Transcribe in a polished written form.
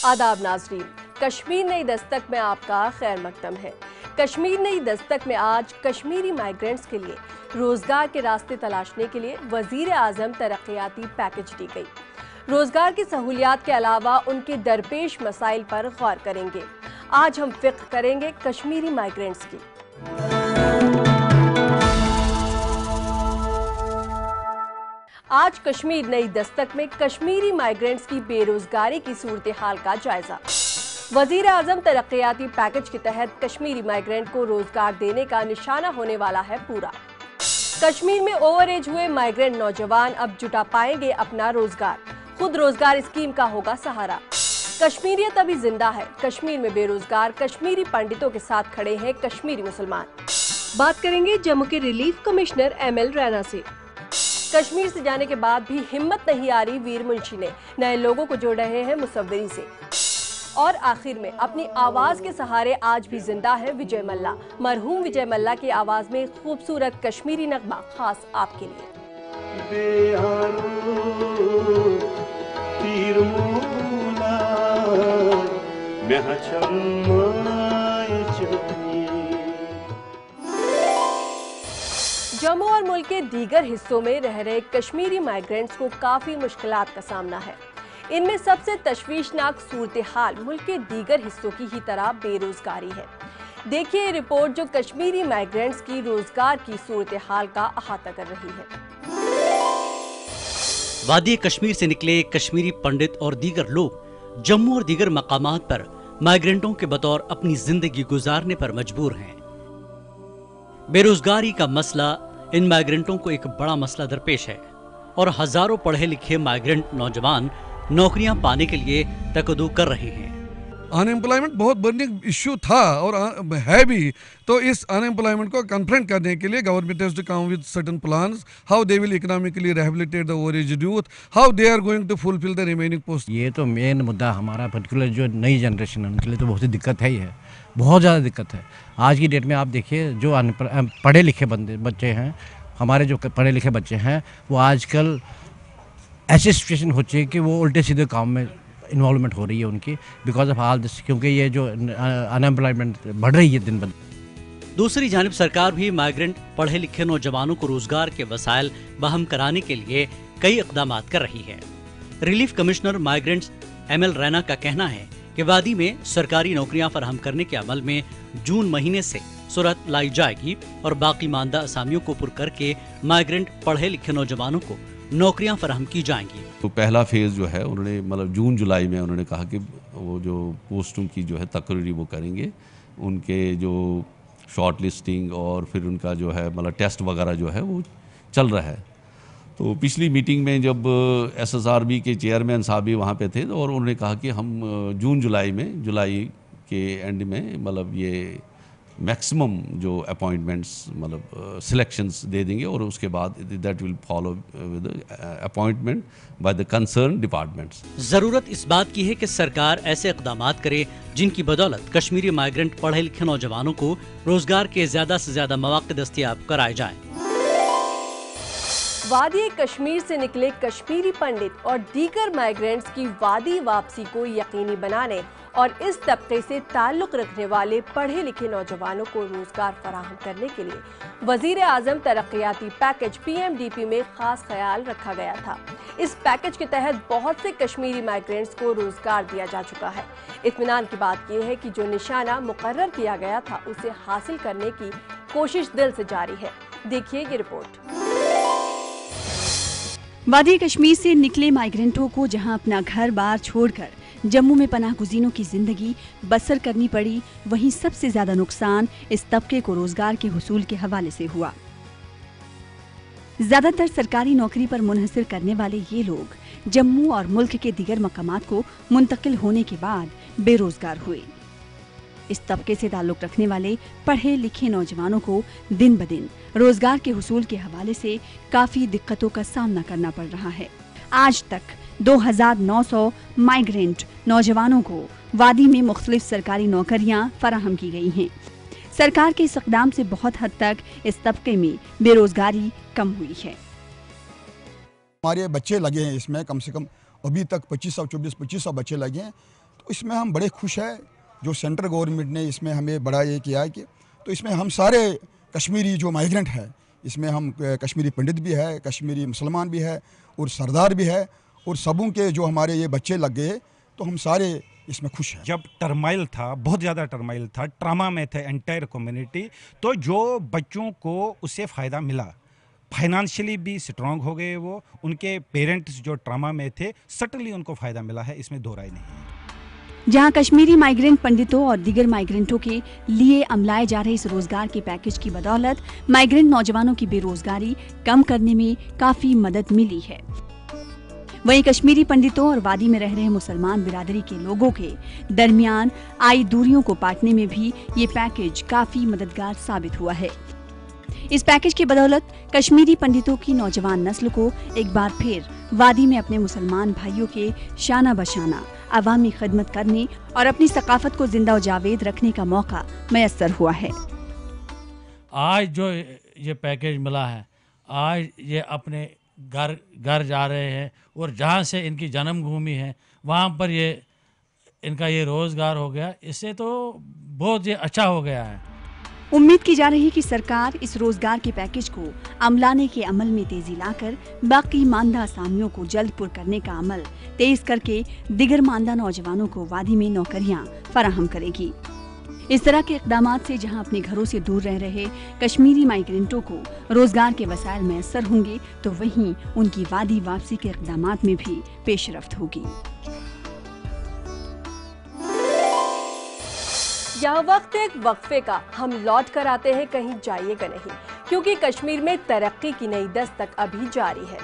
आदाब नाजरीन, कश्मीर नई दस्तक में आपका खैर मकदम है। कश्मीर नई दस्तक में आज कश्मीरी माइग्रेंट्स के लिए रोजगार के रास्ते तलाशने के लिए वजीर आजम तरक्याती पैकेज दी गई। रोजगार की सहूलियात के अलावा उनके दरपेश मसाइल पर गौर करेंगे। आज हम फिक्र करेंगे कश्मीरी माइग्रेंट्स की। आज कश्मीर नई दस्तक में कश्मीरी माइग्रेंट्स की बेरोजगारी की सूरत हाल का जायजा। वजीर आजम तरक्याती पैकेज के तहत कश्मीरी माइग्रेंट को रोजगार देने का निशाना होने वाला है पूरा। कश्मीर में ओवर एज हुए माइग्रेंट नौजवान अब जुटा पाएंगे अपना रोजगार। खुद रोजगार स्कीम का होगा सहारा। कश्मीरियत अभी जिंदा है। कश्मीर में बेरोजगार कश्मीरी पंडितों के साथ खड़े हैं कश्मीरी मुसलमान। बात करेंगे जम्मू के रिलीफ कमिश्नर ML रैना से। कश्मीर से जाने के बाद भी हिम्मत नहीं आ रही वीर मुंशी ने, नए लोगों को जोड़ रहे हैं मुसव्वरी से। और आखिर में अपनी आवाज के सहारे आज भी जिंदा है विजय मल्ला। मरहूम विजय मल्ला की आवाज में खूबसूरत कश्मीरी नगमा खास आपके लिए। जम्मू और मुल्क के दीगर हिस्सों में रह रहे कश्मीरी माइग्रेंट्स को काफी मुश्किलात का सामना है। इनमें सबसे तशवीशनाक सूरत हाल मुल्क के दीगर हिस्सों की ही तरह बेरोजगारी है। देखिए ये रिपोर्ट जो कश्मीरी माइग्रेंट्स की रोजगार की सूरत हाल का अहाता कर रही है। वादी कश्मीर से निकले कश्मीरी पंडित और दीगर लोग जम्मू और दीगर मकामात पर माइग्रेंटों के बतौर अपनी जिंदगी गुजारने पर मजबूर हैं। बेरोजगारी का मसला इन माइग्रेंटों को एक बड़ा मसला दरपेश है और हजारों पढ़े लिखे माइग्रेंट नौजवान नौकरियां पाने के लिए तकदू कर रहे हैं। अनएम्प्लॉयमेंट बहुत बर्निंग इश्यू था और है भी। तो इस अनएम्प्लॉयमेंट को कन्फ्रंट करने के लिए government has to come with certain plans how they will economically rehabilitate the over age youth, how they are going to fulfil the remaining post. ये तो मेन मुद्दा हमारा पर्टिकुलर जो नई जनरेशन है उनके लिए तो बहुत ही दिक्कत है ही है, बहुत ज़्यादा दिक्कत है। आज की डेट में आप देखिए जो पढ़े लिखे बच्चे हैं, हमारे जो पढ़े लिखे बच्चे हैं वो आजकल ऐसी सिचुएशन हो चुकी है कि वो उल्टे सीधे काम में इन्वॉल्वमेंट हो रही है उनकी बिकॉज ऑफ ऑल दिस, क्योंकि ये जो अनएम्प्लॉयमेंट बढ़ रही है दिन ब दिन। दूसरी जानिब सरकार भी माइग्रेंट पढ़े लिखे नौजवानों को रोजगार के वसाइल बहम कराने के लिए कई इकदाम कर रही है। Relief commissioner migrants ML Raina का कहना है कि वादी में सरकारी नौकरियां फराहम करने के अमल में जून महीने से सूरत लाई जाएगी और बाकी मानदा असामियों को पुर करके माइग्रेंट पढ़े लिखे नौजवानों को नौकरियां फराहम की जाएंगी। तो पहला फेज़ जो है उन्होंने मतलब जून जुलाई में उन्होंने कहा कि वो जो पोस्टों की जो है तकरीरी वो करेंगे, उनके जो शॉर्ट लिस्टिंग और फिर उनका जो है मतलब टेस्ट वगैरह जो है वो चल रहा है। तो पिछली मीटिंग में जब SSRB के चेयरमैन साहब भी वहाँ पे थे और उन्होंने कहा कि हम जुलाई के एंड में मतलब ये मैक्सिमम जो अपॉइंटमेंट्स मतलब सिलेक्शंस दे देंगे और उसके बाद that will follow with appointment by the concern departments. जरूरत इस बात की है कि सरकार ऐसे इकदाम करे जिनकी बदौलत कश्मीरी माइग्रेंट पढ़े लिखे नौजवानों को रोजगार के ज्यादा से ज्यादा मौके दस्तयाब कराए जाएं। वादी कश्मीर से निकले कश्मीरी पंडित और दीगर माइग्रेंट्स की वादी वापसी को यकीनी बनाने और इस तबके से ताल्लुक रखने वाले पढ़े लिखे नौजवानों को रोजगार फराहम करने के लिए वजीर आजम तरक्याती पैकेज PMDP में खास ख्याल रखा गया था। इस पैकेज के तहत बहुत से कश्मीरी माइग्रेंट्स को रोजगार दिया जा चुका है। इत्मीनान की बात यह है कि जो निशाना मुकर्रर किया गया था उसे हासिल करने की कोशिश दिल से जारी है। देखिए ये रिपोर्ट। वादी कश्मीर से निकले माइग्रेंटों को जहां अपना घर बार छोड़कर जम्मू में पनाह गुज़ीनों की जिंदगी बसर करनी पड़ी, वहीं सबसे ज्यादा नुकसान इस तबके को रोजगार के हुसूल के हवाले से हुआ। ज्यादातर सरकारी नौकरी पर मुनहसर करने वाले ये लोग जम्मू और मुल्क के दीगर मकामात को मुंतकिल होने के बाद बेरोजगार हुए। इस तबके से ताल्लुक रखने वाले पढ़े लिखे नौजवानों को दिन ब दिन रोजगार के हुसूल के हवाले से काफी दिक्कतों का सामना करना पड़ रहा है। आज तक 2900 माइग्रेंट नौजवानों को वादी में मुख्तलिफ सरकारी नौकरियां फराहम की गई हैं। सरकार के इस इक़दाम से बहुत हद तक इस तबके में बेरोजगारी कम हुई है। हमारे बच्चे लगे हैं इसमें, कम से कम अभी तक 2500 बच्चे लगे हैं। इसमें हम बड़े खुश हैं। जो सेंट्रल गवर्नमेंट ने इसमें हमें बड़ा ये किया है कि तो इसमें हम सारे कश्मीरी जो माइग्रेंट है, इसमें हम कश्मीरी पंडित भी है, कश्मीरी मुसलमान भी है और सरदार भी है, और सबों के जो हमारे ये बच्चे लग गए, तो हम सारे इसमें खुश हैं। जब टर्माइल था, बहुत ज़्यादा टर्माइल था, ट्रामा में थे एंटायर कम्युनिटी, तो जो बच्चों को उससे फ़ायदा मिला, फाइनेंशियली भी स्ट्रांग हो गए वो, उनके पेरेंट्स जो ट्रामा में थे सटनली उनको फ़ायदा मिला है, इसमें दो राय नहीं है। जहां कश्मीरी माइग्रेंट पंडितों और दीगर माइग्रेंटों के लिए अमलाए जा रहे इस रोजगार के पैकेज की बदौलत माइग्रेंट नौजवानों की बेरोजगारी कम करने में काफी मदद मिली है। वहीं कश्मीरी पंडितों और वादी में रह रहे मुसलमान बिरादरी के लोगों के दरमियान आई दूरियों को पाटने में भी ये पैकेज काफी मददगार साबित हुआ है। इस पैकेज की बदौलत कश्मीरी पंडितों की नौजवान नस्ल को एक बार फिर वादी में अपने मुसलमान भाइयों के शाना बशाना अवामी खिदमत करने और अपनी सकाफत को जिंदा और जावेद रखने का मौका मैसर हुआ है। आज जो ये पैकेज मिला है, आज ये अपने घर जा रहे हैं और जहाँ से इनकी जन्मभूमि है वहाँ पर ये इनका ये रोज़गार हो गया। इससे तो बहुत ये अच्छा हो गया है। उम्मीद की जा रही है कि सरकार इस रोजगार के पैकेज को अमलाने के अमल में तेजी लाकर बाकी मानदा असामियों को जल्द पुर करने का अमल तेज करके दिगर मानदा नौजवानों को वादी में नौकरियां फराहम करेगी। इस तरह के इक़दामात से जहां अपने घरों से दूर रह रहे कश्मीरी माइग्रेंटों को रोजगार के वसाइल मैसर होंगे, तो वहीं उनकी वादी वापसी के इक़दामात में भी पेशरफ्त होगी। यह वक्त एक वक्फे का, हम लौट कर आते हैं, कहीं जाइएगा नहीं, क्योंकि कश्मीर में तरक्की की नई दस्तक अभी जारी है।